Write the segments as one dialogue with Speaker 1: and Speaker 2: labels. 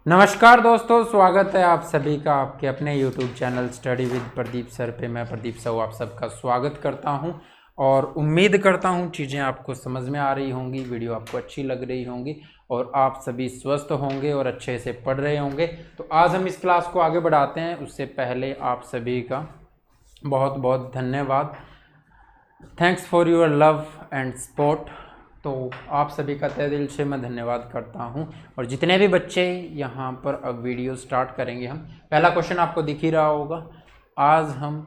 Speaker 1: नमस्कार दोस्तों, स्वागत है आप सभी का आपके अपने YouTube channel study with Pradeep sir पे। मैं प्रदीप साहू आप सबका स्वागत करता हूं और उम्मीद करता हूं चीज़ें आपको समझ में आ रही होंगी, वीडियो आपको अच्छी लग रही होंगी और आप सभी स्वस्थ होंगे और अच्छे से पढ़ रहे होंगे। तो आज हम इस क्लास को आगे बढ़ाते हैं, उससे पहले आप सभी का बहुत बहुत धन्यवाद। Thanks for your love and support. तो आप सभी का तहे दिल से मैं धन्यवाद करता हूं। और जितने भी बच्चे यहां पर अब वीडियो स्टार्ट करेंगे, हम पहला क्वेश्चन आपको दिख ही रहा होगा। आज हम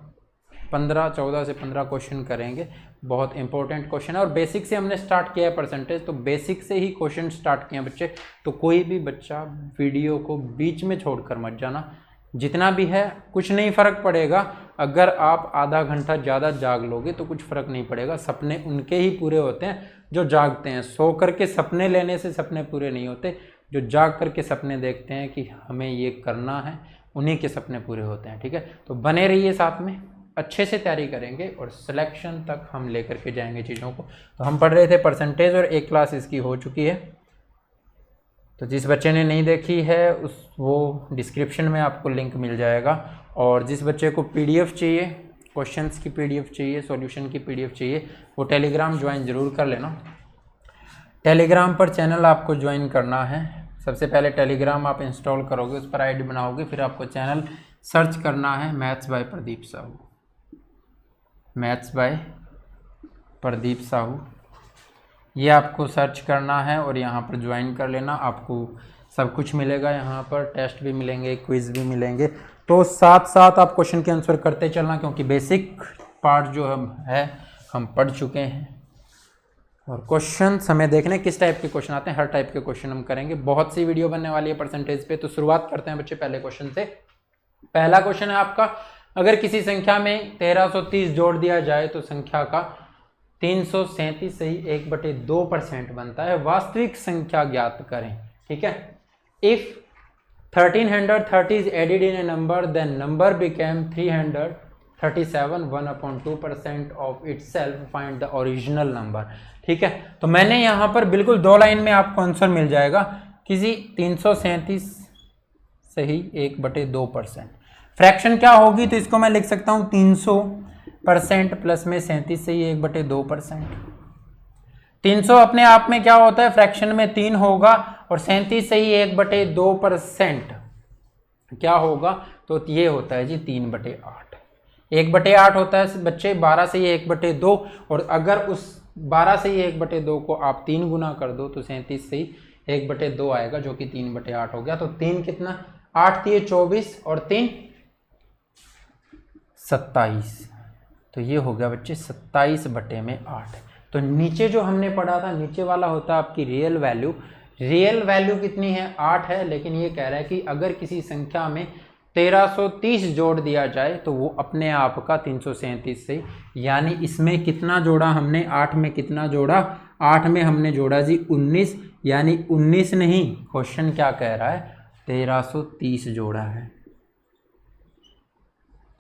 Speaker 1: 14 से 15 क्वेश्चन करेंगे। बहुत इंपॉर्टेंट क्वेश्चन है और बेसिक से हमने स्टार्ट किया है परसेंटेज, तो बेसिक से ही क्वेश्चन स्टार्ट किए हैं बच्चे। तो कोई भी बच्चा वीडियो को बीच में छोड़कर मत जाना। जितना भी है कुछ नहीं फ़र्क पड़ेगा। अगर आप आधा घंटा ज़्यादा जाग लोगे तो कुछ फ़र्क नहीं पड़ेगा। सपने उनके ही पूरे होते हैं जो जागते हैं। सो करके सपने लेने से सपने पूरे नहीं होते। जो जाग करके सपने देखते हैं कि हमें ये करना है, उन्हीं के सपने पूरे होते हैं। ठीक है, तो बने रहिए साथ में, अच्छे से तैयारी करेंगे और सिलेक्शन तक हम लेकर के जाएंगे चीज़ों को। तो हम पढ़ रहे थे परसेंटेज और एक क्लास इसकी हो चुकी है। तो जिस बच्चे ने नहीं देखी है वो डिस्क्रिप्शन में आपको लिंक मिल जाएगा। और जिस बच्चे को पीडीएफ चाहिए, क्वेश्चंस की पीडीएफ चाहिए, सॉल्यूशन की पीडीएफ चाहिए, वो टेलीग्राम ज्वाइन ज़रूर कर लेना। टेलीग्राम पर चैनल आपको ज्वाइन करना है। सबसे पहले टेलीग्राम आप इंस्टॉल करोगे, उस पर आईडी बनाओगे, फिर आपको चैनल सर्च करना है maths by Pradeep Sahu. Maths by Pradeep Sahu ये आपको सर्च करना है और यहाँ पर ज्वाइन कर लेना। आपको सब कुछ मिलेगा, यहाँ पर टेस्ट भी मिलेंगे, क्विज़ भी मिलेंगे। तो साथ साथ आप क्वेश्चन के आंसर करते चलना, क्योंकि बेसिक पार्ट जो हम पढ़ चुके हैं। और क्वेश्चन हमें देखने किस टाइप के क्वेश्चन आते हैं, हर टाइप के क्वेश्चन हम करेंगे। बहुत सी वीडियो बनने वाली है परसेंटेज पे। तो शुरुआत करते हैं बच्चे पहले क्वेश्चन से। पहला क्वेश्चन है आपका, अगर किसी संख्या में 1330 जोड़ दिया जाए तो संख्या का 337 से ही 1/2% बनता है। वास्तविक संख्या ज्ञात करें। ठीक है, if 1330 is added in a number, then number became 337, 1/2% of itself, find the original number। ठीक है, तो मैंने यहाँ पर बिल्कुल 2 लाइन में आपको आंसर मिल जाएगा। किसी 337 से ही 1/2%। फ्रैक्शन क्या होगी, तो इसको मैं लिख सकता हूँ 300% प्लस में 37 से ही 1/2%। 300 अपने आप में क्या होता है, फ्रैक्शन में 3 होगा और 37 से ही 1/2% क्या होगा, तो ये होता है जी 3/8। 1/8 होता है बच्चे 12 से ही 1/2। और अगर उस 12 से ही 1/2 को आप 3 गुना कर दो तो 37 से ही 1/2 आएगा, जो कि 3/8 हो गया। तो 3 कितना, 8 3 24 और 3 27। तो ये हो गया बच्चे 27/8। तो नीचे जो हमने पढ़ा था, नीचे वाला होता है आपकी रियल वैल्यू। रियल वैल्यू कितनी है, 8 है। लेकिन ये कह रहा है कि अगर किसी संख्या में 1330 जोड़ दिया जाए तो वो अपने आप का 337 से, यानी इसमें कितना जोड़ा हमने, 8 में कितना जोड़ा, 8 में हमने जोड़ा जी 19, यानी 19 नहीं, क्वेश्चन क्या कह रहा है, 1330 जोड़ा है।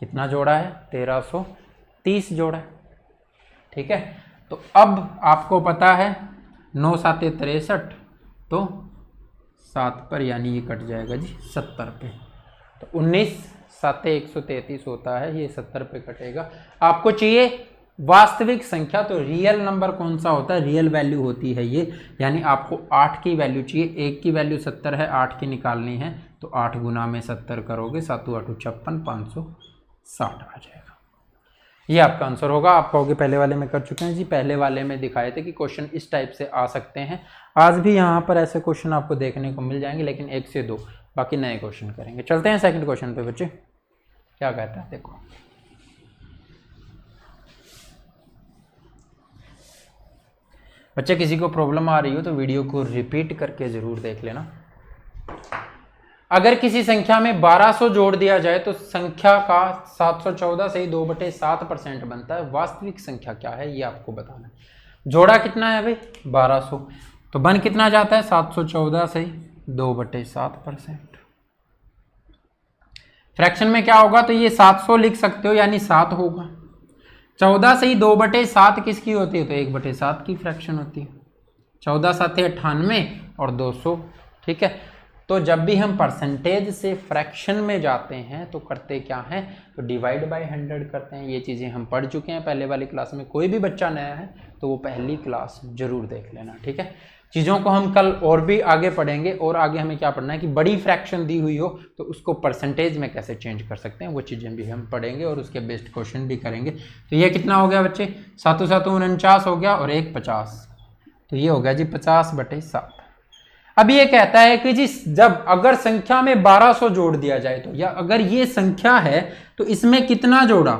Speaker 1: कितना जोड़ा है, 1330 जोड़ा है। ठीक है, तो अब आपको पता है 9 7 63, तो 7 पर यानी ये कट जाएगा जी 70 पे। तो 19 7 133 होता है, ये 70 पे कटेगा। आपको चाहिए वास्तविक संख्या, तो रियल नंबर कौन सा होता है, रियल वैल्यू होती है ये। यानी आपको 8 की वैल्यू चाहिए। 1 की वैल्यू 70 है, 8 की निकालनी है, तो 8 गुना में 70 करोगे, 7 8 56, 560 आ जाएगा। ये आपका आंसर होगा। आप कहोगे पहले वाले में कर चुके हैं जी, पहले वाले में दिखाए थे कि क्वेश्चन इस टाइप से आ सकते हैं। आज भी यहाँ पर ऐसे क्वेश्चन आपको देखने को मिल जाएंगे, लेकिन 1 से 2 बाकी नए क्वेश्चन करेंगे। चलते हैं सेकंड क्वेश्चन पे बच्चे, क्या कहता है देखो। बच्चे किसी को प्रॉब्लम आ रही हो तो वीडियो को रिपीट करके जरूर देख लेना। अगर किसी संख्या में 1200 जोड़ दिया जाए तो संख्या का 714 से ही 2/7% बनता है। वास्तविक संख्या क्या है ये आपको बताना है। जोड़ा कितना है भाई, 1200, तो बन कितना जाता है, 714 से ही 2/7%। फ्रैक्शन में क्या होगा, तो ये 700 लिख सकते हो, यानी 7 होगा। 14 से ही 2/7 किसकी होती है, तो 1/7 की फ्रैक्शन होती है। 14 7 98 और 200। ठीक है, तो जब भी हम परसेंटेज से फ्रैक्शन में जाते हैं तो करते क्या हैं, तो डिवाइड बाय 100 करते हैं। ये चीज़ें हम पढ़ चुके हैं पहले वाली क्लास में। कोई भी बच्चा नया है तो वो पहली क्लास जरूर देख लेना, ठीक है। चीज़ों को हम कल और भी आगे पढ़ेंगे, और आगे हमें क्या पढ़ना है कि बड़ी फ्रैक्शन दी हुई हो तो उसको परसेंटेज में कैसे चेंज कर सकते हैं, वो चीज़ें भी हम पढ़ेंगे और उसके बेस्ड क्वेश्चन भी करेंगे। तो ये कितना हो गया बच्चे, 7 7 49 हो गया और 1 50, तो ये हो गया जी 50/7। अब ये कहता है कि जी जब अगर संख्या में 1200 जोड़ दिया जाए तो, या अगर ये संख्या है तो इसमें कितना जोड़ा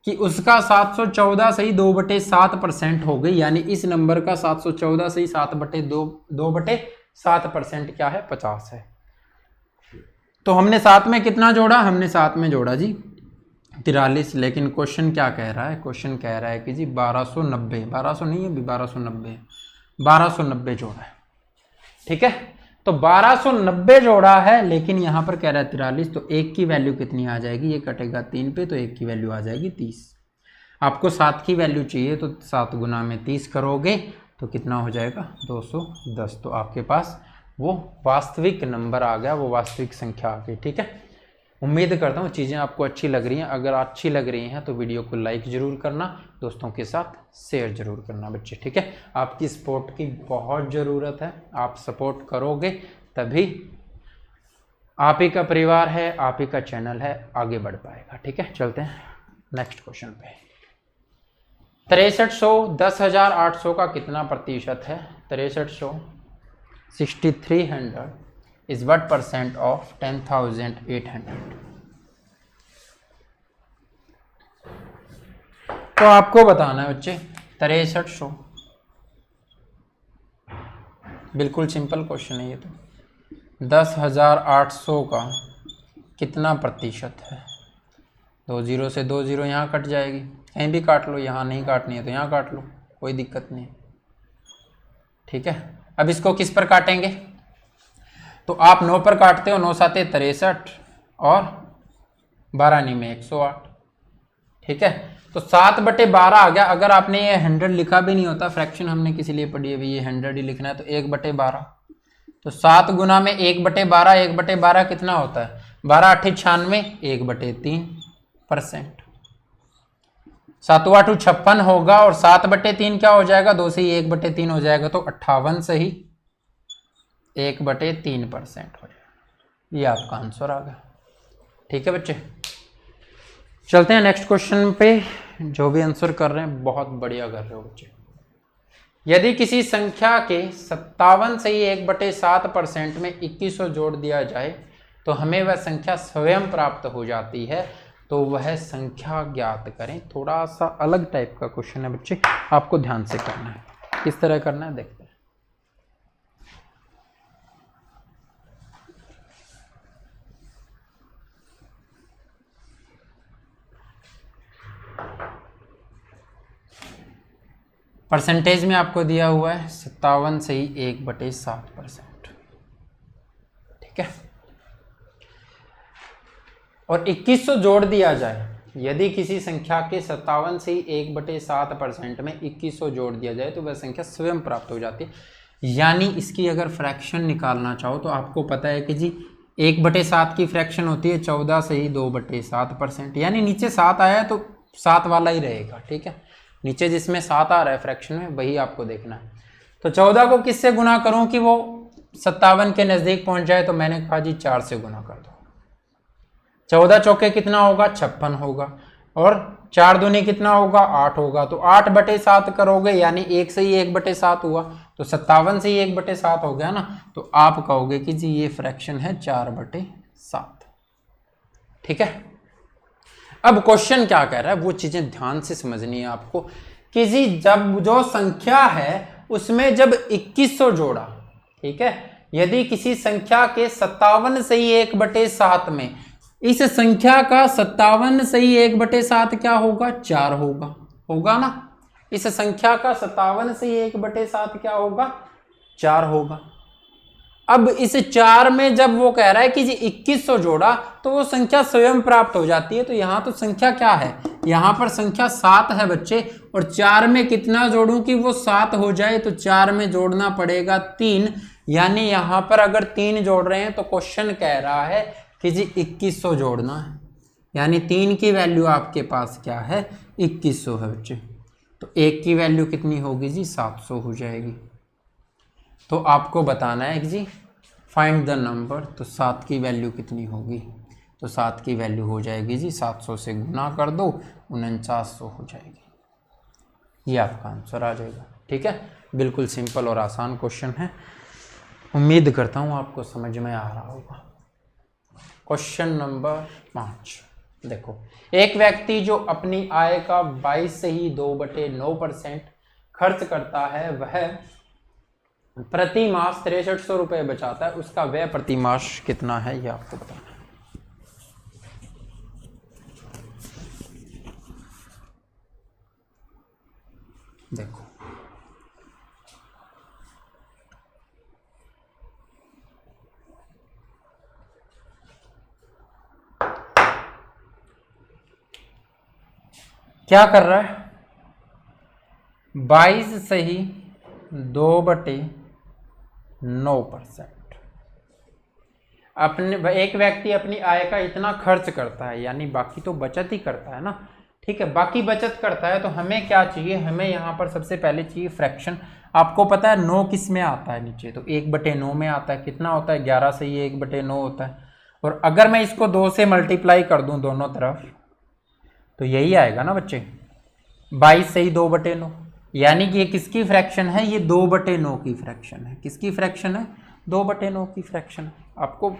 Speaker 1: कि उसका 714 सही 2/7% हो गई, यानी इस नंबर का 714 सही 2/7% क्या है, 50 है। तो हमने साथ में कितना जोड़ा, हमने साथ में जोड़ा जी 43। लेकिन क्वेश्चन क्या कह रहा है, क्वेश्चन कह रहा है कि जी 1290, 1200 नहीं है अभी, 1290 जोड़ा है, ठीक है। तो 1290 जोड़ा है, लेकिन यहां पर कह रहा है 43, तो 1 की वैल्यू कितनी आ जाएगी, ये कटेगा 3 पे तो 1 की वैल्यू आ जाएगी 30। आपको 7 की वैल्यू चाहिए तो 7 गुना में 30 करोगे तो कितना हो जाएगा, 210। तो आपके पास वो वास्तविक नंबर आ गया, वो वास्तविक संख्या आ गई, ठीक है। उम्मीद करता हूँ चीज़ें आपको अच्छी लग रही हैं। अगर अच्छी लग रही हैं तो वीडियो को लाइक ज़रूर करना, दोस्तों के साथ शेयर ज़रूर करना बच्चे, ठीक है। आपकी सपोर्ट की बहुत ज़रूरत है, आप सपोर्ट करोगे तभी आप ही का परिवार है, आप ही का चैनल है, आगे बढ़ पाएगा, ठीक है। चलते हैं नेक्स्ट क्वेश्चन पे। 6300 10,800 का कितना प्रतिशत है, 6300 6300 is what percent of 10,800। तो आपको बताना है बच्चे 6300, बिल्कुल सिंपल क्वेश्चन है ये तो। 10,800 का कितना प्रतिशत है, 2 0 से 2 0 यहाँ कट जाएगी, कहीं भी काट लो, यहाँ नहीं काटनी है तो यहाँ काट लो, कोई दिक्कत नहीं, ठीक है। अब इसको किस पर काटेंगे, तो आप 9 पर काटते हो, 9 7 63 और 12 में 108, ठीक है। तो 7/12 आ गया। अगर आपने ये 100 लिखा भी नहीं होता, फ्रैक्शन हमने किसी लिए पढ़ी है, ये 100 ही लिखना है, तो 1/12, तो 7 गुना में 1/12, 1/12 कितना होता है, 12 8 96, 1/3%। 7 8 56 होगा और 7/3 क्या हो जाएगा, 2 से ही 1/3 हो जाएगा, तो 58 सही 1/3% हो जाएगा। ये आपका आंसर आ गया, ठीक है बच्चे। चलते हैं नेक्स्ट क्वेश्चन पे। जो भी आंसर कर रहे हैं बहुत बढ़िया कर रहे हो बच्चे। यदि किसी संख्या के 57 सही 1/7% में 2100 जोड़ दिया जाए तो हमें वह संख्या स्वयं प्राप्त हो जाती है, तो वह संख्या ज्ञात करें। थोड़ा सा अलग टाइप का क्वेश्चन है बच्चे, आपको ध्यान से करना है। किस तरह करना है देखते हैं। परसेंटेज में आपको दिया हुआ है 57 सही 1/7%, ठीक है। और 2100 जोड़ दिया जाए, यदि किसी संख्या के 57 सही 1/7% में 2100 जोड़ दिया जाए तो वह संख्या स्वयं प्राप्त हो जाती है। यानी इसकी अगर फ्रैक्शन निकालना चाहो तो आपको पता है कि जी 1/7 की फ्रैक्शन होती है 14 सही 2/7%, यानी नीचे 7 आया है तो 7 वाला ही रहेगा, ठीक है। नीचे जिसमें 7 आ रहा है फ्रैक्शन में वही आपको देखना है। तो 14 को किससे गुना करूं कि वो 57 के नज़दीक पहुंच जाए, तो मैंने कहा जी 4 से गुना कर दो। 14 चौके कितना होगा, 56 होगा, और 4 दूनी कितना होगा, 8 होगा, तो 8/7 करोगे, यानी 1 से ही 1/7 हुआ, तो 57 से ही 1/7 हो गया ना। तो आप कहोगे कि जी ये फ्रैक्शन है 4/7, ठीक है। अब क्वेश्चन क्या कह रहा है वो चीजें ध्यान से समझनी है आपको कि जी जब जो संख्या है उसमें जब 2100 जोड़ा, ठीक है, यदि किसी संख्या के 57 सही 1/7 में इस संख्या का 57 सही 1/7 क्या होगा, 4 होगा, होगा ना। इस संख्या का 57 सही 1/7 क्या होगा, 4 होगा। अब इस 4 में जब वो कह रहा है कि जी 2100 जोड़ा तो वो संख्या स्वयं प्राप्त हो जाती है। तो यहाँ तो संख्या क्या है, यहाँ पर संख्या 7 है बच्चे, और 4 में कितना जोड़ूं कि वो 7 हो जाए, तो 4 में जोड़ना पड़ेगा 3, यानी यहाँ पर अगर 3 जोड़ रहे हैं तो क्वेश्चन कह रहा है कि जी 2100 जोड़ना है, यानी 3 की वैल्यू आपके पास क्या है 2100 है बच्चे। तो 1 की वैल्यू कितनी होगी जी 700 हो जाएगी। तो आपको बताना है कि जी फाइंड द नंबर, तो 7 की वैल्यू कितनी होगी, तो 7 की वैल्यू हो जाएगी जी 700 से गुना कर दो 4900 हो जाएगी, ये आपका आंसर आ जाएगा। ठीक है, बिल्कुल सिंपल और आसान क्वेश्चन है, उम्मीद करता हूँ आपको समझ में आ रहा होगा। क्वेश्चन नंबर 5 देखो, एक व्यक्ति जो अपनी आय का 22 से ही 2/9% खर्च करता है, वह प्रति मास 6300 रुपये बचाता है, उसका व्यय प्रति मास कितना है ये आपको बताना है। देखो क्या कर रहा है, 22 से ही 2/9%। अपने एक व्यक्ति अपनी आय का इतना खर्च करता है, यानी बाकी तो बचत ही करता है ना। ठीक है, बाकी बचत करता है, तो हमें क्या चाहिए, हमें यहाँ पर सबसे पहले चाहिए फ्रैक्शन। आपको पता है 9 किस में आता है नीचे, तो 1/9 में आता है। कितना होता है, 11 से ही 1/9 होता है। और अगर मैं इसको 2 से मल्टीप्लाई कर दूं दोनों तरफ, तो यही आएगा ना बच्चे, 22 से ही 2/9, यानी कि ये किसकी फ्रैक्शन है, ये 2/9 की फ्रैक्शन है। किसकी फ्रैक्शन है, 2/9 की फ्रैक्शन है। आपको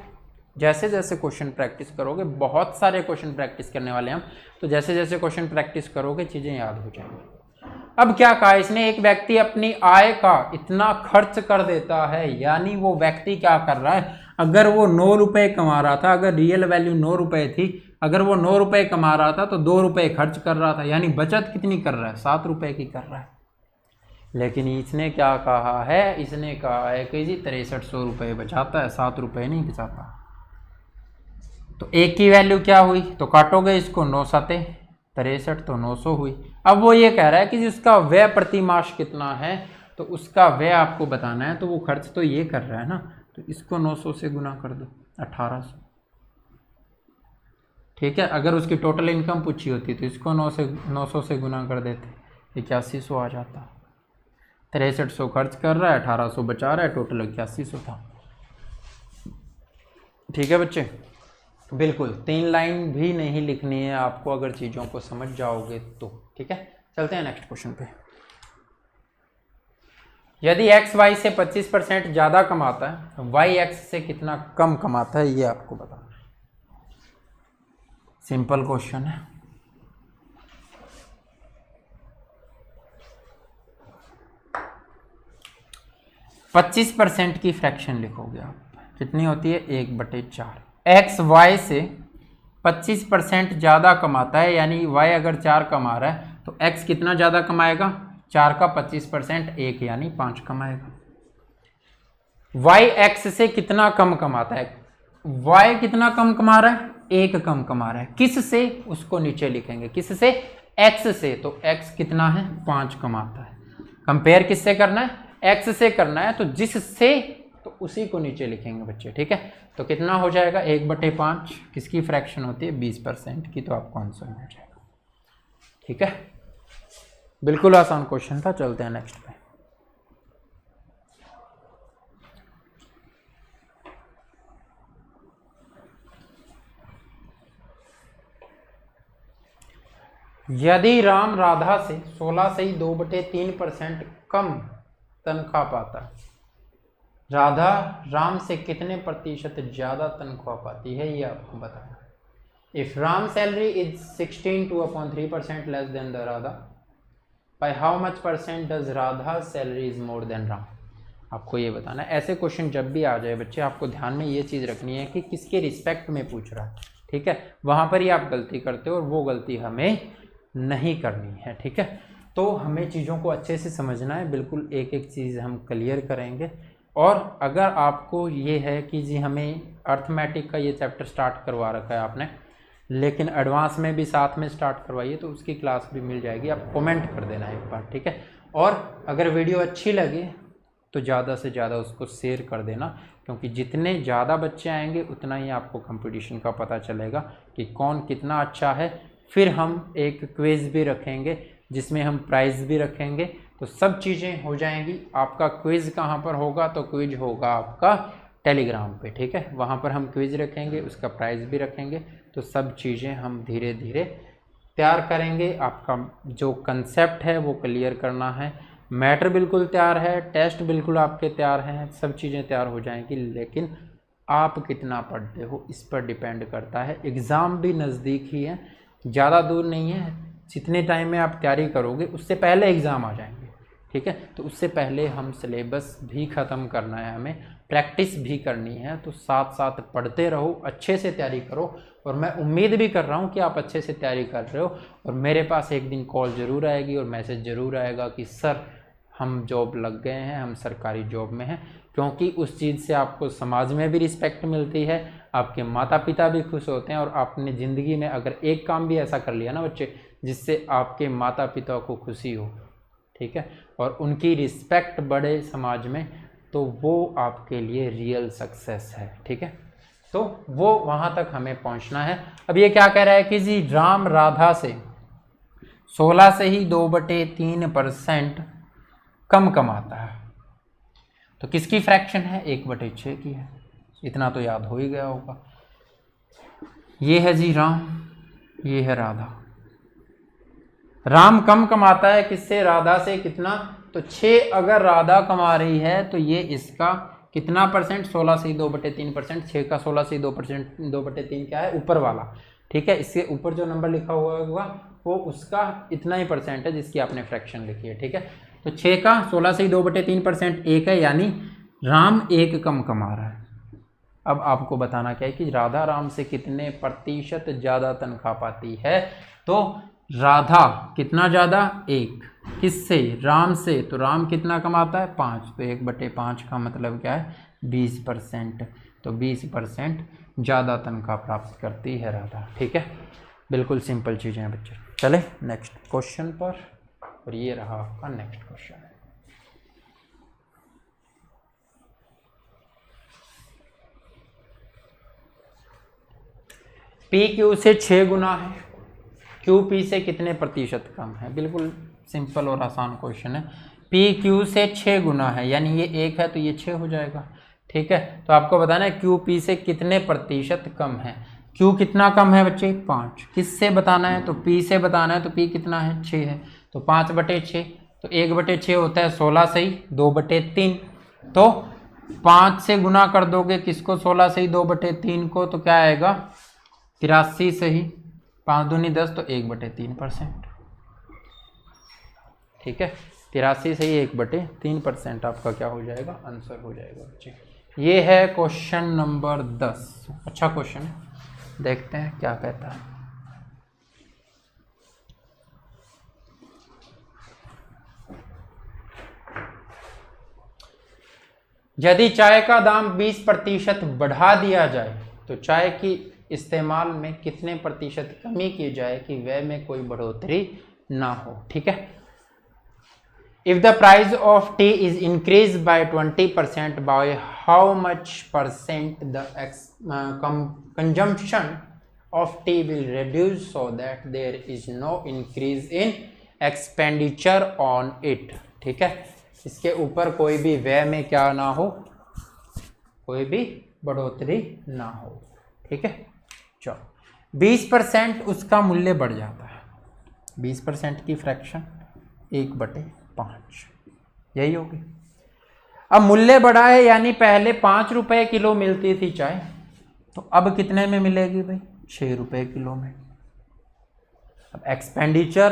Speaker 1: जैसे जैसे क्वेश्चन प्रैक्टिस करोगे, बहुत सारे क्वेश्चन प्रैक्टिस करने वाले हैं हम, तो जैसे जैसे क्वेश्चन प्रैक्टिस करोगे चीज़ें याद हो जाएंगी। अब क्या कहा इसने, एक व्यक्ति अपनी आय का इतना खर्च कर देता है, यानी वो व्यक्ति क्या कर रहा है, अगर वो 9 रुपये कमा रहा था, अगर रियल वैल्यू 9 रुपये थी, अगर वो 9 रुपये कमा रहा था तो 2 रुपये खर्च कर रहा था, यानी बचत कितनी कर रहा है, 7 रुपये की कर रहा है। लेकिन इसने क्या कहा है, इसने कहा है कि जी 6300 रुपये बचाता है, 7 रुपये नहीं बचाता। तो 1 की वैल्यू क्या हुई, तो काटोगे इसको, 9 7 63, तो 900 हुई। अब वो ये कह रहा है कि उसका व्यय प्रति मास कितना है, तो उसका व्यय आपको बताना है। तो वो खर्च तो ये कर रहा है ना, तो इसको 900 से गुना कर दो 1800। ठीक है, अगर उसकी टोटल इनकम पूछी होती तो इसको 900 से गुना कर देते, 8100 आ जाता। 6300 खर्च कर रहा है, 1800 बचा रहा है, टोटल 8100 था। ठीक है बच्चे, बिल्कुल 3 लाइन भी नहीं लिखनी है आपको, अगर चीज़ों को समझ जाओगे तो। ठीक है, चलते हैं नेक्स्ट क्वेश्चन पे। यदि x y से 25% ज़्यादा कमाता है, तो y x से कितना कम कमाता है, ये आपको बताना है। सिंपल क्वेश्चन है। %25 की फ्रैक्शन लिखोगे आप, कितनी होती है, 1/4। एक्स वाई से 25% ज़्यादा कमाता है, यानी y अगर 4 कमा रहा है तो x कितना ज़्यादा कमाएगा, 4 का 25% 1, यानी 5 कमाएगा। y x से कितना कम कमाता है, y कितना कम कमा रहा है, 1 कम कमा रहा है। किस से, उसको नीचे लिखेंगे, किस से, x से, तो x कितना है, 5 कमाता है। कंपेयर किससे करना है, x से करना है, तो जिससे, तो उसी को नीचे लिखेंगे बच्चे। ठीक है, तो कितना हो जाएगा, 1/5 किसकी फ्रैक्शन होती है, 20% की, तो आपको आंसर मिल जाएगा। ठीक है, बिल्कुल आसान क्वेश्चन था। चलते हैं नेक्स्ट पे। यदि राम राधा से 16 से ही 2/3% कम तनख्वाह पाता है, राधा राम से कितने प्रतिशत ज़्यादा तनख्वाह पाती है, ये आपको बताना है। If Ram salary is 16.3% less than the Radha, by how much % does Radha salary is more than Ram, आपको ये बताना है। ऐसे क्वेश्चन जब भी आ जाए बच्चे, आपको ध्यान में ये चीज़ रखनी है कि किसके रिस्पेक्ट में पूछ रहा है। ठीक है, वहाँ पर ही आप गलती करते हो और वो गलती हमें नहीं करनी है। ठीक है, तो हमें चीज़ों को अच्छे से समझना है, बिल्कुल एक एक चीज़ हम क्लियर करेंगे। और अगर आपको ये है कि जी हमें अर्थमेटिक का ये चैप्टर स्टार्ट करवा रखा है आपने, लेकिन एडवांस में भी साथ में स्टार्ट करवाइए, तो उसकी क्लास भी मिल जाएगी, आप कमेंट कर देना एक बार। ठीक है, और अगर वीडियो अच्छी लगे तो ज़्यादा से ज़्यादा उसको शेयर कर देना, क्योंकि जितने ज़्यादा बच्चे आएंगे उतना ही आपको कंपटीशन का पता चलेगा कि कौन कितना अच्छा है। फिर हम एक क्विज़ भी रखेंगे जिसमें हम प्राइज़ भी रखेंगे, तो सब चीज़ें हो जाएंगी। आपका क्विज़ कहाँ पर होगा? तो क्विज़ होगा आपका टेलीग्राम पे, ठीक है। वहाँ पर हम क्विज़ रखेंगे, उसका प्राइज़ भी रखेंगे, तो सब चीज़ें हम धीरे धीरे तैयार करेंगे। आपका जो कंसेप्ट है वो क्लियर करना है, मैटर बिल्कुल तैयार है, टेस्ट बिल्कुल आपके तैयार हैं, सब चीज़ें तैयार हो जाएंगी। लेकिन आप कितना पढ़ते हो इस पर डिपेंड करता है। एग्ज़ाम भी नज़दीक ही है, ज़्यादा दूर नहीं है। जितने टाइम में आप तैयारी करोगे उससे पहले एग्ज़ाम आ जाएंगे, ठीक है। तो उससे पहले हम सिलेबस भी ख़त्म करना है, हमें प्रैक्टिस भी करनी है। तो साथ साथ पढ़ते रहो, अच्छे से तैयारी करो, और मैं उम्मीद भी कर रहा हूँ कि आप अच्छे से तैयारी कर रहे हो। और मेरे पास एक दिन कॉल ज़रूर आएगी और मैसेज ज़रूर आएगा कि सर हम जॉब लग गए हैं, हम सरकारी जॉब में हैं, क्योंकि उस चीज़ से आपको समाज में भी रिस्पेक्ट मिलती है, आपके माता पिता भी खुश होते हैं। और आपने ज़िंदगी में अगर एक काम भी ऐसा कर लिया ना बच्चे, जिससे आपके माता पिता को खुशी हो, ठीक है, और उनकी रिस्पेक्ट बढ़े समाज में, तो वो आपके लिए रियल सक्सेस है, ठीक है। तो वो वहाँ तक हमें पहुँचना है। अब ये क्या कह रहा है कि जी राम राधा से 16 से ही 2/3% कम कमाता है, तो किसकी फ्रैक्शन है? 1/6 की है। इतना तो याद हो ही गया होगा। ये है जी राम, ये है राधा। राम कम कमाता है किससे? राधा से। कितना? तो 6 अगर राधा कमा रही है तो ये इसका कितना परसेंट? 16 से 2/3%। 6 का 16 से 2%, 2/3 क्या है? ऊपर वाला, ठीक है। इसके ऊपर जो नंबर लिखा हुआ होगा वो उसका इतना ही परसेंट है जिसकी आपने फ्रैक्शन लिखी है, ठीक है। तो 6 का 16 से 2/3% 1 है, यानी राम 1 कम कमा रहा है। अब आपको बताना क्या है कि राधा राम से कितने प्रतिशत ज़्यादा तनख्वाह पाती है? तो राधा कितना ज़्यादा? 1। किससे? राम से। तो राम कितना कमाता है? 5। तो 1/5 का मतलब क्या है? 20%। तो 20% ज़्यादा तनख्वाह प्राप्त करती है राधा, ठीक है। बिल्कुल सिंपल चीज़ें हैं बच्चे। चले नेक्स्ट क्वेश्चन पर, और ये रहा आपका नेक्स्ट क्वेश्चन। पी क्यू से 6 गुना है, क्यू पी से कितने प्रतिशत कम है? बिल्कुल सिंपल और आसान क्वेश्चन है। पी क्यू से 6 गुना है, यानी ये 1 है तो ये 6 हो जाएगा, ठीक है। तो आपको बताना है क्यू पी से कितने प्रतिशत कम है। क्यू कितना कम है बच्चे? 5। किससे बताना है? तो पी से बताना है। तो पी कितना है? 6 है। तो 5/6, तो 1/6 होता है 16 से ही 2/3। तो 5 से गुना कर दोगे किसको? 16 से ही 2/3 को, तो क्या आएगा? 83 से ही 5 दूनी 10, तो 1/3%, ठीक है। 83 से ही 1/3% आपका क्या हो जाएगा? आंसर हो जाएगा बच्चे। ये है क्वेश्चन नंबर 10। अच्छा क्वेश्चन है, देखते हैं क्या कहता है। यदि चाय का दाम 20% बढ़ा दिया जाए तो चाय की इस्तेमाल में कितने प्रतिशत कमी की जाए कि व्यय में कोई बढ़ोतरी ना हो, ठीक है। If the price of tea is increased by 20%, by how much percent the consumption of tea will reduce so that there is no increase in expenditure on it, ठीक है। इसके ऊपर कोई भी व्यय में क्या ना हो? कोई भी बढ़ोतरी ना हो, ठीक है। चलो 20% उसका मूल्य बढ़ जाता है, 20% की फ्रैक्शन 1/5, यही होगी। अब मूल्य बढ़ा है, यानी पहले 5 रुपए किलो मिलती थी चाय, तो अब कितने में मिलेगी भाई? 6 रुपए किलो में। अब एक्सपेंडिचर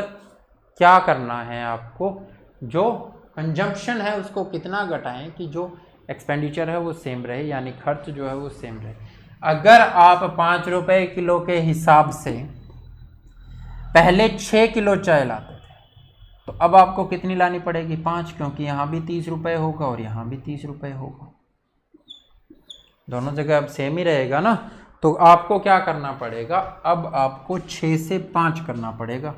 Speaker 1: क्या करना है आपको? जो कंजम्पशन है उसको कितना घटाएं कि जो एक्सपेंडिचर है वो सेम रहे, यानी खर्च जो है वो सेम रहे। अगर आप 5 रुपए किलो के हिसाब से पहले 6 किलो चाय लाते थे, तो अब आपको कितनी लानी पड़ेगी? 5, क्योंकि यहाँ भी 30 रुपये होगा और यहाँ भी 30 रुपये होगा, दोनों जगह अब सेम ही रहेगा ना। तो आपको क्या करना पड़ेगा? अब आपको 6 से 5 करना पड़ेगा,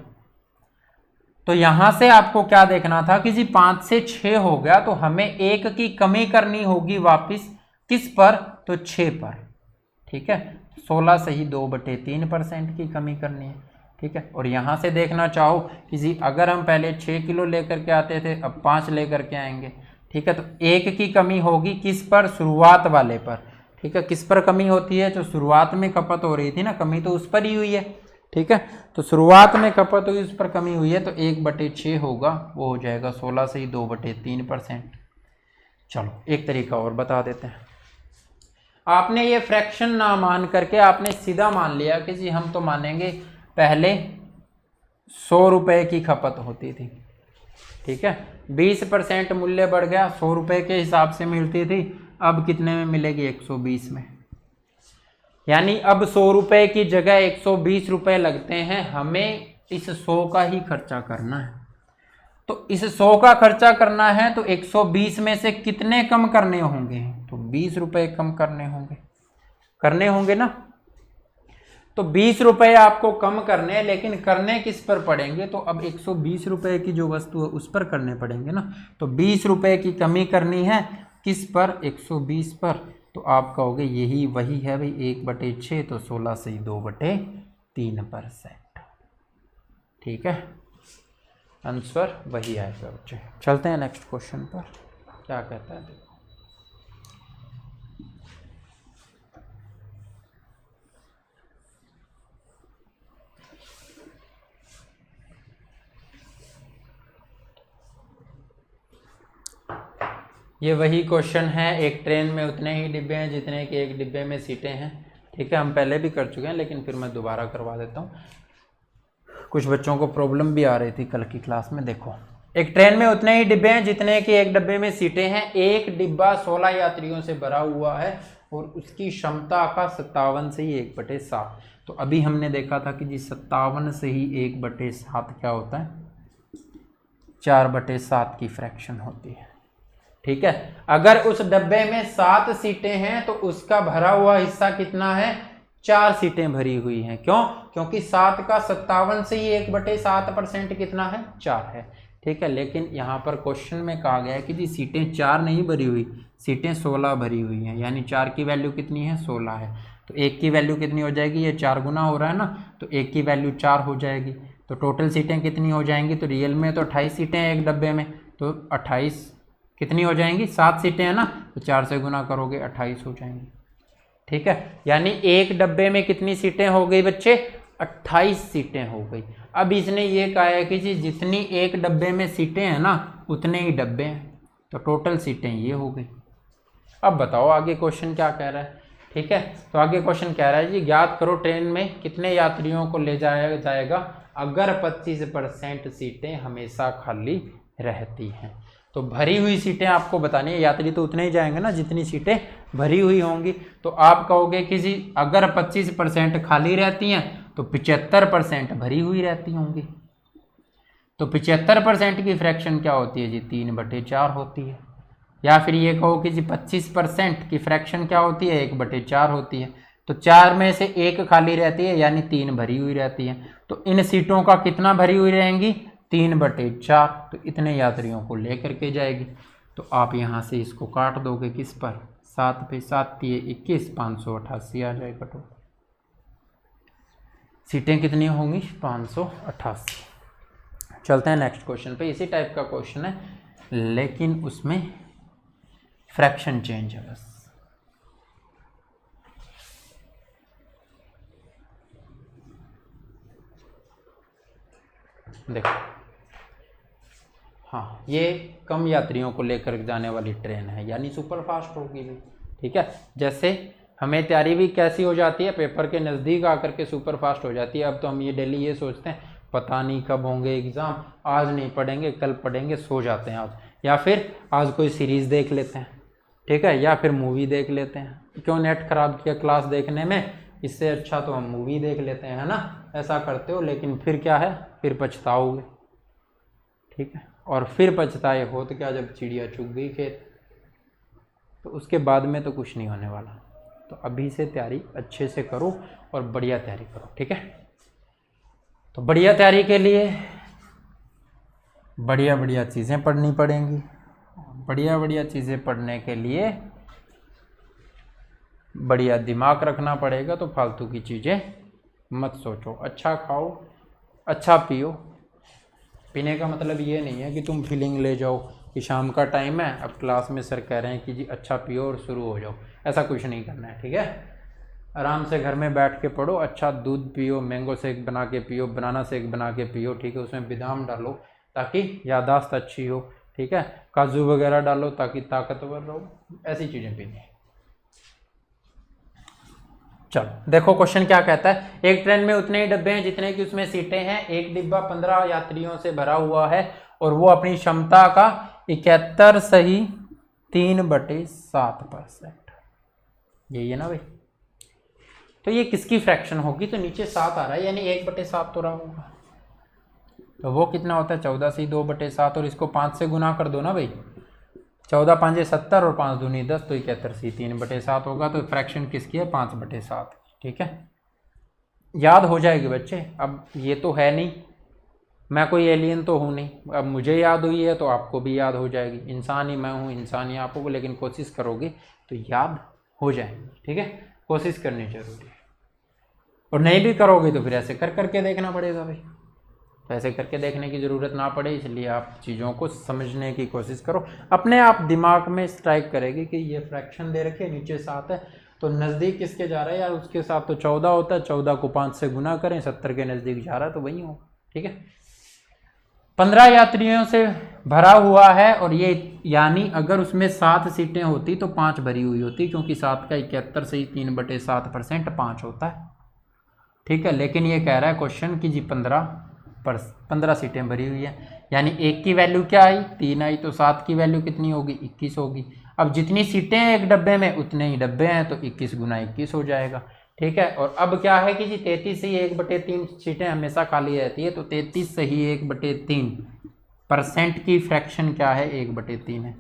Speaker 1: तो यहां से आपको क्या देखना था कि जी 5 से 6 हो गया, तो हमें 1 की कमी करनी होगी वापिस किस पर, तो 6 पर। ठीक है, 16 से ही 2/3% की कमी करनी है। ठीक है, और यहाँ से देखना चाहो कि जी अगर हम पहले 6 किलो लेकर के आते थे, अब 5 लेकर के आएंगे। ठीक है, तो 1 की कमी होगी किस पर, शुरुआत वाले पर। ठीक है, किस पर कमी होती है, जो शुरुआत में खपत हो रही थी ना, कमी तो उस पर ही हुई है। ठीक है, तो शुरुआत में खपत हुई, उस पर कमी हुई है, तो 1/6 होगा, वो हो जाएगा 16 से ही 2/3%। चलो एक तरीका और बता देते हैं। आपने ये फ्रैक्शन ना मान करके आपने सीधा मान लिया कि जी हम तो मानेंगे पहले 100 रुपये की खपत होती थी। ठीक है, 20% मूल्य बढ़ गया, 100 रुपये के हिसाब से मिलती थी, अब कितने में मिलेगी, 120 में। यानी अब 100 रुपये की जगह 120 रुपये लगते हैं, हमें इस 100 का ही खर्चा करना है। तो इस 100 का खर्चा करना है, तो 120 में से कितने कम करने होंगे, तो 20 रुपये कम करने होंगे ना। तो 20 रुपये आपको कम करने, लेकिन करने किस पर पड़ेंगे, तो अब 120 रुपये की जो वस्तु है उस पर करने पड़ेंगे ना। तो 20 रुपये की कमी करनी है किस पर, 120 पर। तो आप कहोगे यही वही है भाई 1/6, तो 16 से ही 2/3%। ठीक है, आंसर वही आएगा बच्चे। चलते हैं नेक्स्ट क्वेश्चन पर, क्या कहता है देखो। ये वही क्वेश्चन है, एक ट्रेन में उतने ही डिब्बे हैं जितने कि एक डिब्बे में सीटें हैं। ठीक है, हम पहले भी कर चुके हैं, लेकिन फिर मैं दोबारा करवा देता हूँ, कुछ बच्चों को प्रॉब्लम भी आ रही थी कल की क्लास में। देखो, एक ट्रेन में उतने ही डिब्बे हैं जितने कि एक डिब्बे में सीटें हैं। एक डिब्बा 16 यात्रियों से भरा हुआ है और उसकी क्षमता का 57 से ही 1/7। तो अभी हमने देखा था कि जी 57 से ही 1/7 क्या होता है, 4/7 की फ्रैक्शन होती है। ठीक है, अगर उस डब्बे में 7 सीटें हैं तो उसका भरा हुआ हिस्सा कितना है, 4 सीटें भरी हुई हैं। क्यों, क्योंकि 7 का 57 से ही 1/7% कितना है, 4 है। ठीक है, लेकिन यहाँ पर क्वेश्चन में कहा गया है कि जी सीटें 4 नहीं भरी हुई, सीटें 16 भरी हुई हैं, यानी 4 की वैल्यू कितनी है, 16 है। तो 1 की वैल्यू कितनी हो जाएगी, ये 4 गुना हो रहा है ना, तो 1 की वैल्यू 4 हो जाएगी। तो टोटल सीटें कितनी हो जाएंगी, तो रियल में तो 28 सीटें हैं एक डब्बे में, तो 28 कितनी हो जाएंगी, 7 सीटें हैं ना, तो 4 से गुना करोगे 28 हो जाएंगी। ठीक है, यानी एक डब्बे में कितनी सीटें हो गई बच्चे, 28 सीटें हो गई। अब इसने ये कहा है कि जी जितनी एक डब्बे में सीटें हैं ना, उतने ही डब्बे हैं, तो टोटल सीटें ये हो गई। अब बताओ आगे क्वेश्चन क्या कह रहा है। ठीक है, तो आगे क्वेश्चन कह रहा है जी ज्ञात करो ट्रेन में कितने यात्रियों को ले जाया जाएगा अगर 25% सीटें हमेशा खाली रहती हैं। तो भरी हुई सीटें आपको बतानी है, यात्री तो उतने ही जाएंगे ना जितनी सीटें भरी हुई होंगी। तो आप कहोगे कि जी अगर 25% खाली रहती हैं तो 75% भरी हुई रहती होंगी। तो 75% की फ्रैक्शन क्या होती है जी, 3/4 होती है। या फिर ये कहो कि जी 25% की फ्रैक्शन क्या होती है, 1/4 होती है। तो 4 में से 1 खाली रहती है, यानी 3 भरी हुई रहती है। तो इन सीटों का कितना भरी हुई रहेंगी, 3/4। तो इतने यात्रियों को लेकर के जाएगी। तो आप यहाँ से इसको काट दोगे किस पर, 7 पे, 7 × 21, 588 आ जाएगा टोटल। सीटें कितनी होंगी, 588। चलते हैं नेक्स्ट क्वेश्चन पे, इसी टाइप का क्वेश्चन है लेकिन उसमें फ्रैक्शन चेंज है बस। देखो, हाँ, ये कम यात्रियों को लेकर जाने वाली ट्रेन है, यानी सुपर फास्ट होगी भी। ठीक है, जैसे हमें तैयारी भी कैसी हो जाती है, पेपर के नज़दीक आकर के सुपर फास्ट हो जाती है। अब तो हम ये डेली ये सोचते हैं पता नहीं कब होंगे एग्ज़ाम, आज नहीं पढ़ेंगे कल पढ़ेंगे, सो जाते हैं आज, या फिर आज कोई सीरीज़ देख लेते हैं। ठीक है, या फिर मूवी देख लेते हैं। क्यों नेट ख़राब किया क्लास देखने में, इससे अच्छा तो हम मूवी देख लेते हैं, है ना, ऐसा करते हो। लेकिन फिर क्या है, फिर पछताओगे। ठीक है, और फिर पछताए हो तो क्या, जब चिड़िया चुग गई खेत, तो उसके बाद में तो कुछ नहीं होने वाला। तो अभी से तैयारी अच्छे से करो और बढ़िया तैयारी करो। ठीक है, तो बढ़िया तैयारी के लिए बढ़िया बढ़िया चीज़ें पढ़नी पड़ेंगी। बढ़िया बढ़िया चीज़ें पढ़ने के लिए बढ़िया दिमाग रखना पड़ेगा। तो फालतू की चीज़ें मत सोचो, अच्छा खाओ, अच्छा पियो। पीने का मतलब ये नहीं है कि तुम फीलिंग ले जाओ कि शाम का टाइम है, अब क्लास में सर कह रहे हैं कि जी अच्छा पियो और शुरू हो जाओ, ऐसा कुछ नहीं करना है, ठीक है। आराम से घर में बैठ के पढ़ो, अच्छा दूध पियो, मैंगो शेक बना के पियो, बनाना शेक बना के पियो, ठीक है। उसमें बादाम डालो ताकि याददाश्त अच्छी हो, ठीक है। काजू वगैरह डालो ताकि ताकतवर रहो, ऐसी चीज़ें पीनी है। चलो देखो क्वेश्चन क्या कहता है। एक ट्रेन में उतने ही डब्बे हैं जितने की उसमें सीटें हैं। एक डिब्बा 15 यात्रियों से भरा हुआ है और वो अपनी क्षमता का 71.3/7%, यही है ना भाई। तो ये किसकी फ्रैक्शन होगी? तो नीचे 7 आ रहा है, यानी 1/7 तो रहा होगा। तो वो कितना होता है? 14 से 2/7, और इसको 5 से गुना कर दो ना भाई। 14 5 70 और 5 दूनी 10, तो 71 से 3/7 होगा। तो फ्रैक्शन किसकी है? 5/7, ठीक है। याद हो जाएगी बच्चे। अब ये तो है नहीं, मैं कोई एलियन तो हूँ नहीं, अब मुझे याद हुई है तो आपको भी याद हो जाएगी। इंसान ही मैं हूँ, इंसान ही आप हो, लेकिन कोशिश करोगे तो याद हो जाएंगे, ठीक है। कोशिश करनी जरूरी है, और नहीं भी करोगे तो फिर ऐसे कर करके देखना पड़ेगा भाई। तो ऐसे करके देखने की ज़रूरत ना पड़े, इसलिए आप चीज़ों को समझने की कोशिश करो। अपने आप दिमाग में स्ट्राइक करेगी कि ये फ्रैक्शन दे रखे, नीचे 7 है, तो नज़दीक किसके जा रहा है यार? उसके साथ तो 14 होता है, 14 को 5 से गुना करें, 70 के नज़दीक जा रहा है, तो वही होगा, ठीक है। 15 यात्रियों से भरा हुआ है, और ये यानी अगर उसमें 7 सीटें होती तो 5 भरी हुई होती, क्योंकि 7 का 71 से ही 3/7% 5 होता है, ठीक है। लेकिन ये कह रहा है क्वेश्चन कि जी 15 सीटें भरी हुई है, यानी 1 की वैल्यू क्या आई? 3 आई, तो 7 की वैल्यू कितनी होगी? 21 होगी। अब जितनी सीटें हैं एक डब्बे में उतने ही डब्बे हैं, तो 21 गुना 21 हो जाएगा, ठीक है। और अब क्या है कि जी 33 से ही 1/3 सीटें हमेशा खाली रहती है, तो 33 से ही 1/3% की फ्रैक्शन क्या है? 1/3 है,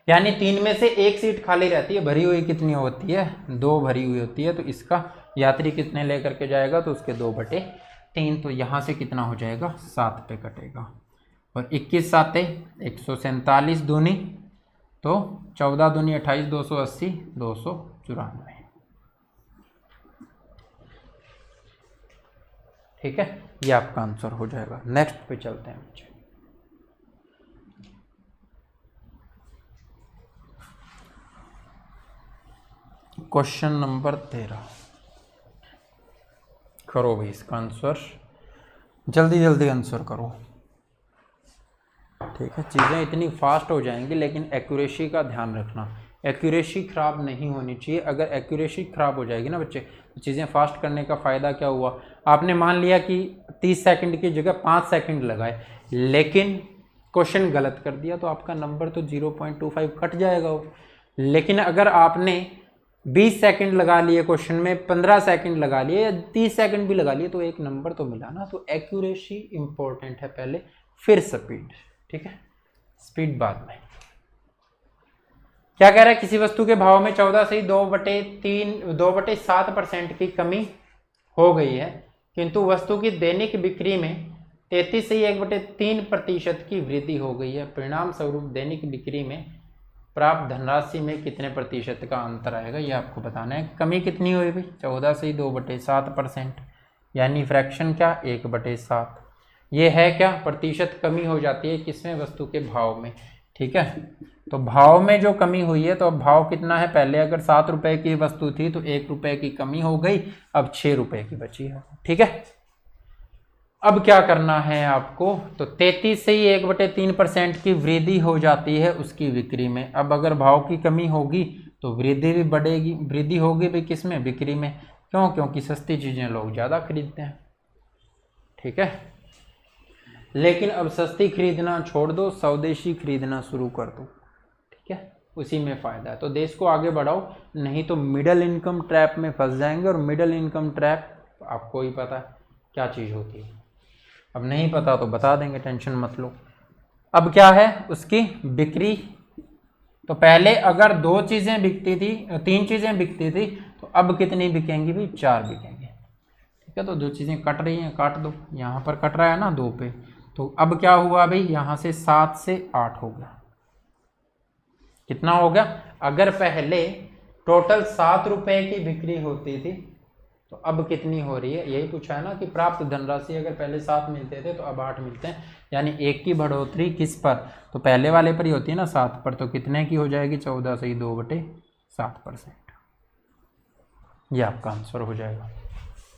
Speaker 1: यानी 3 में से 1 सीट खाली रहती है। भरी हुई कितनी होती है? 2 भरी हुई होती है। तो इसका यात्री कितने लेकर के जाएगा? तो उसके 2/3, तो यहाँ से कितना हो जाएगा? 7 पे कटेगा, और 21 7 147 दूनी, तो 14 दूनी 28, 280, 294, ठीक है। ये आपका आंसर हो जाएगा। नेक्स्ट पे चलते हैं बच्चे। क्वेश्चन नंबर 13 करो भाई, इसका आंसर जल्दी जल्दी आंसर करो, ठीक है। चीज़ें इतनी फास्ट हो जाएंगी, लेकिन एक्यूरेसी का ध्यान रखना। एक्यूरेसी ख़राब नहीं होनी चाहिए। अगर एक्यूरेसी ख़राब हो जाएगी ना बच्चे, तो चीज़ें फास्ट करने का फ़ायदा क्या हुआ? आपने मान लिया कि 30 सेकंड की जगह 5 सेकंड लगाए, लेकिन क्वेश्चन गलत कर दिया, तो आपका नंबर तो 0.25 कट जाएगा। लेकिन अगर आपने 20 सेकंड लगा लिए क्वेश्चन में, 15 सेकंड लगा लिए, या 30 सेकंड भी लगा लिए, तो एक नंबर तो मिला ना। तो एक्यूरेसी इंपॉर्टेंट है पहले, फिर स्पीड, ठीक है। स्पीड बाद में। क्या कह रहा है? किसी वस्तु के भाव में 14 से 2/7% की कमी हो गई है, किंतु वस्तु की दैनिक बिक्री में 33 से 1/3% की वृद्धि हो गई है। परिणाम स्वरूप दैनिक बिक्री में प्राप्त धनराशि में कितने प्रतिशत का अंतर आएगा? ये आपको बताना है। कमी कितनी हुई भाई? 14 से 2/7%, यानी फ्रैक्शन क्या? 1/7। ये है क्या? प्रतिशत कमी हो जाती है किसमें? वस्तु के भाव में, ठीक है। तो भाव में जो कमी हुई है, तो अब भाव कितना है? पहले अगर 7 रुपए की वस्तु थी तो 1 रुपए की कमी हो गई, अब 6 रुपए की बची है, ठीक है। अब क्या करना है आपको? तो 33 से ही 1/3% की वृद्धि हो जाती है उसकी बिक्री में। अब अगर भाव की कमी होगी तो वृद्धि भी बढ़ेगी। वृद्धि होगी भी किसमें? बिक्री में। क्यों? क्योंकि सस्ती चीज़ें लोग ज़्यादा खरीदते हैं, ठीक है। लेकिन अब सस्ती खरीदना छोड़ दो, स्वदेशी खरीदना शुरू कर दो, ठीक है। उसी में फ़ायदा है। तो देश को आगे बढ़ाओ, नहीं तो मिडिल इनकम ट्रैप में फंस जाएंगे। और मिडिल इनकम ट्रैप आपको ही पता है क्या चीज़ होती है। अब नहीं पता तो बता देंगे, टेंशन मत लो। अब क्या है उसकी बिक्री? तो पहले अगर 2 चीज़ें बिकती थी, 3 चीज़ें बिकती थी, तो अब कितनी बिकेंगी भाई? 4 बिकेंगी, ठीक है। तो 2 चीज़ें कट रही हैं, काट दो। यहाँ पर कट रहा है ना 2 पे, तो अब क्या हुआ भाई, यहाँ से 7 से 8 हो गया। कितना हो गया? अगर पहले टोटल 7 रुपए की बिक्री होती थी तो अब कितनी हो रही है, यही पूछा है ना कि प्राप्त धनराशि अगर पहले 7 मिलते थे तो अब 8 मिलते हैं, यानी 1 की बढ़ोतरी किस पर, तो पहले वाले पर ही होती है ना 7 पर, तो कितने की हो जाएगी 14 से 2/7%। ये आपका आंसर हो जाएगा।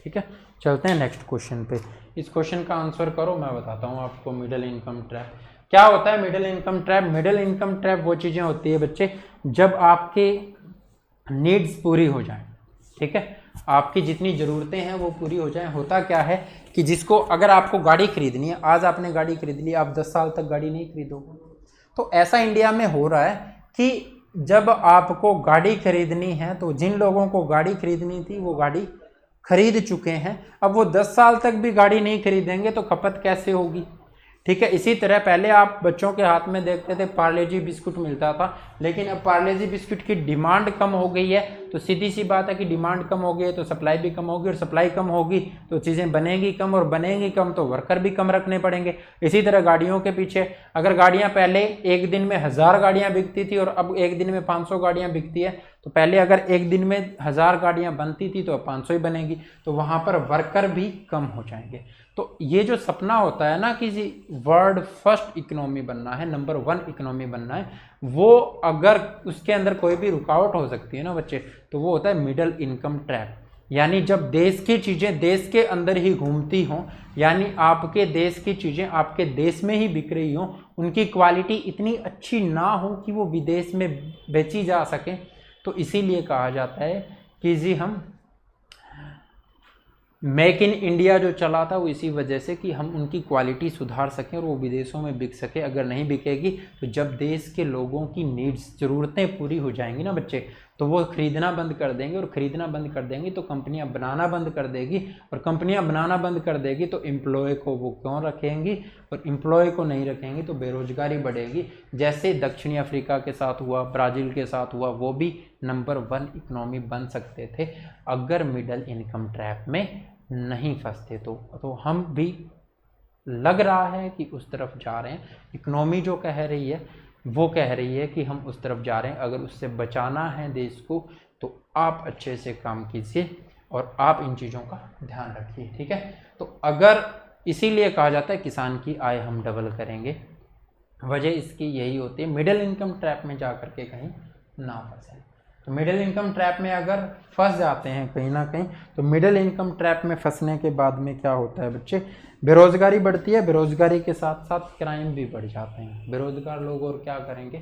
Speaker 1: ठीक है, चलते हैं नेक्स्ट क्वेश्चन पे। इस क्वेश्चन का आंसर करो, मैं बताता हूँ आपको। मिडिल इनकम ट्रैप क्या होता है? Middle income trap, middle income trap वो चीज़ें होती है बच्चे जब आपके नीड्स पूरी हो जाएं। ठीक है, आपकी जितनी ज़रूरतें हैं वो पूरी हो जाएं। होता क्या है कि जिसको, अगर आपको गाड़ी खरीदनी है, आज आपने गाड़ी खरीद ली, आप 10 साल तक गाड़ी नहीं खरीदोगे। तो ऐसा इंडिया में हो रहा है कि जब आपको गाड़ी खरीदनी है तो जिन लोगों को गाड़ी खरीदनी थी वो गाड़ी खरीद चुके हैं, अब वो 10 साल तक भी गाड़ी नहीं खरीदेंगे तो खपत कैसे होगी? ठीक है, इसी तरह पहले आप बच्चों के हाथ में देखते थे पार्ले जी बिस्कुट मिलता था, लेकिन अब पार्ले जी बिस्कुट की डिमांड कम हो गई है, तो सीधी सी बात है कि डिमांड कम हो गई है तो सप्लाई भी कम होगी, और सप्लाई कम होगी तो चीज़ें बनेगी कम, और बनेंगी कम तो वर्कर भी कम रखने पड़ेंगे। इसी तरह गाड़ियों के पीछे, अगर गाड़ियाँ पहले एक दिन में 1000 गाड़ियाँ बिकती थी और अब एक दिन में 500 गाड़ियाँ बिकती है, तो पहले अगर एक दिन में 1000 गाड़ियाँ बनती थी तो अब 500 ही बनेगी, तो वहाँ पर वर्कर भी कम हो जाएंगे। तो ये जो सपना होता है ना कि वर्ल्ड फर्स्ट इकोनॉमी बनना है, नंबर 1 इकोनॉमी बनना है, वो अगर उसके अंदर कोई भी रुकावट हो सकती है ना बच्चे, तो वो होता है मिडिल इनकम ट्रैप। यानी जब देश की चीज़ें देश के अंदर ही घूमती हों, यानी आपके देश की चीज़ें आपके देश में ही बिक रही हों, उनकी क्वालिटी इतनी अच्छी ना हो कि वो विदेश में बेची जा सके, तो इसीलिए कहा जाता है कि जी हम मेक इन इंडिया जो चला था वो इसी वजह से कि हम उनकी क्वालिटी सुधार सकें और वो विदेशों में बिक सके। अगर नहीं बिकेगी तो जब देश के लोगों की नीड्स, ज़रूरतें पूरी हो जाएंगी ना बच्चे, तो वो खरीदना बंद कर देंगे, और ख़रीदना बंद कर देंगी तो कंपनियां बनाना बंद कर देगी, और कंपनियां बनाना बंद कर देगी तो एम्प्लॉय को वो क्यों रखेंगी, और एम्प्लॉय को नहीं रखेंगी तो बेरोजगारी बढ़ेगी। जैसे दक्षिणी अफ्रीका के साथ हुआ, ब्राज़ील के साथ हुआ, वो भी नंबर 1 इकनॉमी बन सकते थे अगर मिडिल इनकम ट्रैप में नहीं फंसते। तो हम भी लग रहा है कि उस तरफ जा रहे हैं। इकनॉमी जो कह रही है वो कह रही है कि हम उस तरफ जा रहे हैं। अगर उससे बचाना है देश को तो आप अच्छे से काम कीजिए और आप इन चीज़ों का ध्यान रखिए। ठीक है, तो अगर इसीलिए कहा जाता है किसान की आय हम डबल करेंगे, वजह इसकी यही होती है मिडिल इनकम ट्रैप में जा कर के कहीं ना फंसे। तो मिडिल इनकम ट्रैप में अगर फंस जाते हैं कहीं ना कहीं, तो मिडिल इनकम ट्रैप में फंसने के बाद में क्या होता है बच्चे, बेरोजगारी बढ़ती है, बेरोजगारी के साथ साथ क्राइम भी बढ़ जाते हैं। बेरोजगार लोग और क्या करेंगे,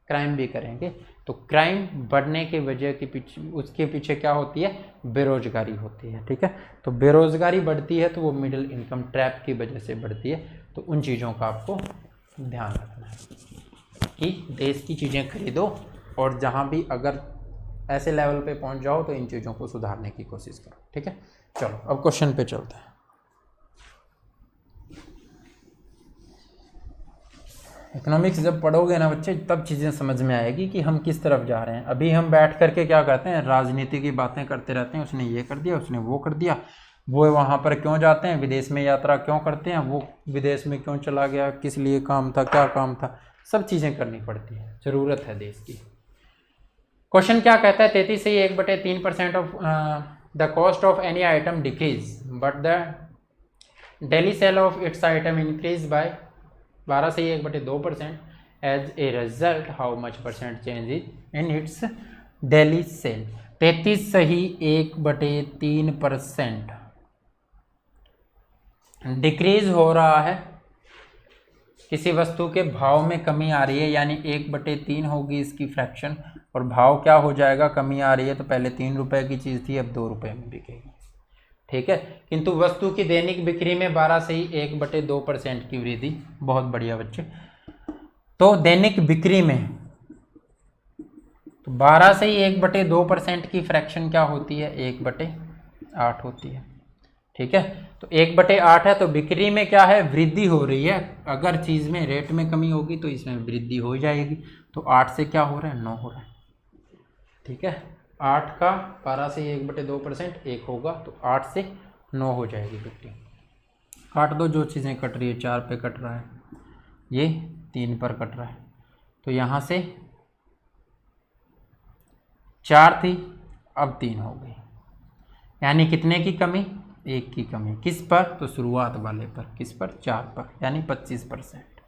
Speaker 1: क्राइम भी करेंगे। तो क्राइम बढ़ने की वजह के पीछे, उसके पीछे क्या होती है, बेरोजगारी होती है। ठीक है, तो बेरोजगारी बढ़ती है तो वो मिडिल इनकम ट्रैप की वजह से बढ़ती है। तो उन चीज़ों का आपको ध्यान रखना है कि देश की चीज़ें खरीदो, और जहाँ भी अगर ऐसे लेवल पे पहुँच जाओ तो इन चीज़ों को सुधारने की कोशिश करो। ठीक है, चलो अब क्वेश्चन पे चलते हैं। इकोनॉमिक्स जब पढ़ोगे ना बच्चे तब चीज़ें समझ में आएगी कि हम किस तरफ जा रहे हैं। अभी हम बैठ करके क्या करते हैं, राजनीति की बातें करते रहते हैं, उसने ये कर दिया, उसने वो कर दिया, वो वहाँ पर क्यों जाते हैं, विदेश में यात्रा क्यों करते हैं, वो विदेश में क्यों चला गया, किस लिए काम था, क्या काम था, सब चीज़ें करनी पड़ती है, ज़रूरत है देश की। क्वेश्चन क्या कहता है, 33 से 1/3% off the cost of any item decrease but the daily sale of its item increase by 12 से 1/2%। As a result how much percent change is in its daily sale. 33 सही 1/3% डिक्रीज हो रहा है, किसी वस्तु के भाव में कमी आ रही है, यानी 1/3 होगी इसकी फ्रैक्शन, और भाव क्या हो जाएगा, कमी आ रही है, तो पहले 3 रुपए की चीज़ थी अब 2 रुपए में बिकेगी। ठीक है, किंतु वस्तु की दैनिक बिक्री में 12 से ही 1/2% की वृद्धि। बहुत बढ़िया बच्चे, तो दैनिक बिक्री में तो 12 से ही 1/2% की फ्रैक्शन क्या होती है, 1/8 होती है। ठीक है, तो 1/8 है, तो बिक्री में क्या है, वृद्धि हो रही है। अगर चीज़ में रेट में कमी होगी तो इसमें वृद्धि हो जाएगी। तो 8 से क्या हो रहा है, 9 हो रहा है। ठीक है, 8 का 12 से 1/2% 1 होगा, तो 8 से 9 हो जाएगी बिक्री। काट दो जो चीज़ें कट रही है। 4 पे कट रहा है, ये 3 पर कट रहा है, तो यहाँ से 4 थी, अब 3 हो गई, यानी कितने की कमी? 1 की कमी। किस पर? तो शुरुआत वाले पर। किस पर? 4 पर, यानी 25%।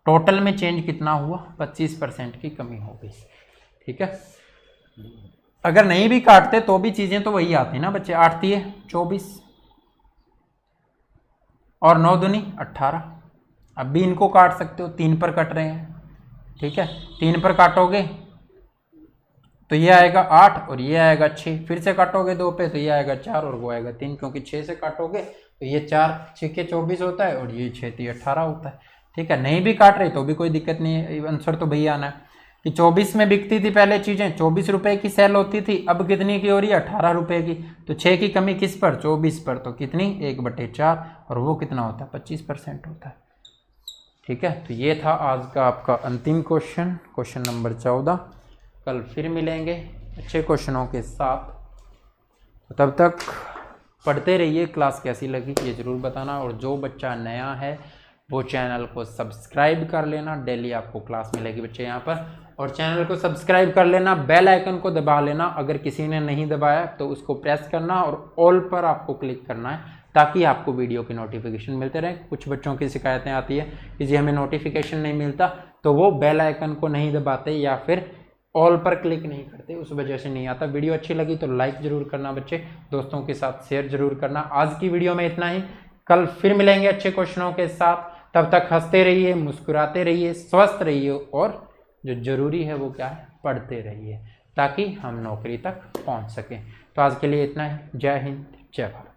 Speaker 1: टोटल में चेंज कितना हुआ? 25% की कमी हो गई। ठीक है, अगर नहीं भी काटते तो भी चीज़ें तो वही आती ना बच्चे। 8 दिए 24 और 9 दूनी 18। अब भी इनको काट सकते हो, 3 पर कट रहे हैं। ठीक है, 3 पर काटोगे तो ये आएगा 8 और ये आएगा 6, फिर से काटोगे 2 पे तो ये आएगा 4 और वो आएगा 3, क्योंकि 6 से काटोगे तो ये 4 6 के 24 होता है और ये 6 3 18 होता है। ठीक है, नहीं भी काट रहे तो भी कोई दिक्कत नहीं है, आंसर तो भैया आना है कि 24 में बिकती थी पहले चीज़ें, 24 रुपये की सेल होती थी, अब कितनी की हो रही है? 18 रुपये की। तो 6 की कमी किस पर? 24 पर, तो कितनी? 1/4, और वो कितना होता है? 25% होता है। ठीक है, तो ये था आज का आपका अंतिम क्वेश्चन, क्वेश्चन नंबर 14। कल फिर मिलेंगे अच्छे क्वेश्चनों के साथ, तो तब तक पढ़ते रहिए। क्लास कैसी लगी ये ज़रूर बताना, और जो बच्चा नया है वो चैनल को सब्सक्राइब कर लेना, डेली आपको क्लास मिलेगी बच्चे यहाँ पर। और चैनल को सब्सक्राइब कर लेना, बेल आइकन को दबा लेना, अगर किसी ने नहीं दबाया तो उसको प्रेस करना और ऑल पर आपको क्लिक करना है, ताकि आपको वीडियो की नोटिफिकेशन मिलते रहे। कुछ बच्चों की शिकायतें आती है कि जी हमें नोटिफिकेशन नहीं मिलता, तो वो बेल आइकन को नहीं दबाते या फिर ऑल पर क्लिक नहीं करते, उस वजह से नहीं आता। वीडियो अच्छी लगी तो लाइक ज़रूर करना बच्चे, दोस्तों के साथ शेयर ज़रूर करना। आज की वीडियो में इतना ही, कल फिर मिलेंगे अच्छे क्वेश्चनों के साथ। तब तक हंसते रहिए, मुस्कुराते रहिए, स्वस्थ रहिए, और जो ज़रूरी है वो क्या है? पढ़ते रहिए, ताकि हम नौकरी तक पहुंच सकें। तो आज के लिए इतना ही। जय हिंद, जय भारत।